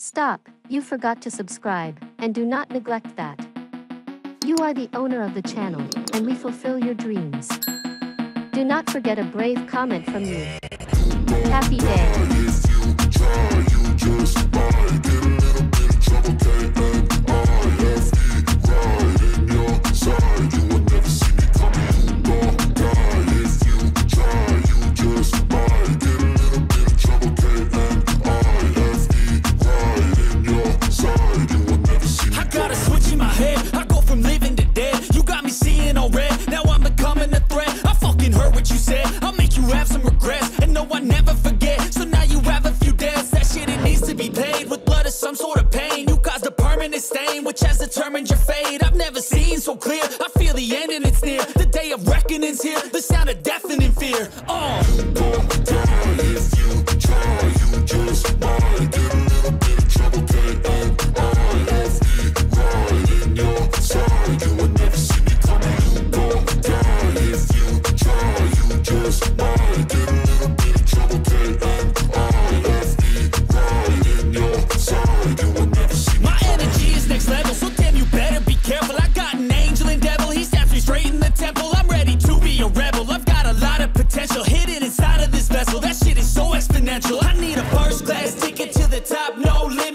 Stop, you forgot to subscribe, and do not neglect that. You are the owner of the channel, and we fulfill your dreams. Do not forget a brave comment from you. Happy day. Some sort of pain, you caused a permanent stain, which has determined your fate. I've never seen so clear, I feel the end and it's near. The day of reckoning's here, the sound of deafening fear. You won't die if you try, you just might get a little bit of trouble, K-N-I-F-E, right in your side, you will never see me coming. You won't die if you try, you just might get a little bit of trouble, K-N-I-F-E, right in your side, you will never see me. My energy is next level, so damn you better be careful. I got an angel and devil, he snaps me straight in the temple. I'm ready to be a rebel, I've got a lot of potential hidden inside of this vessel. That shit is so exponential, I need a first class ticket to the top, no limit.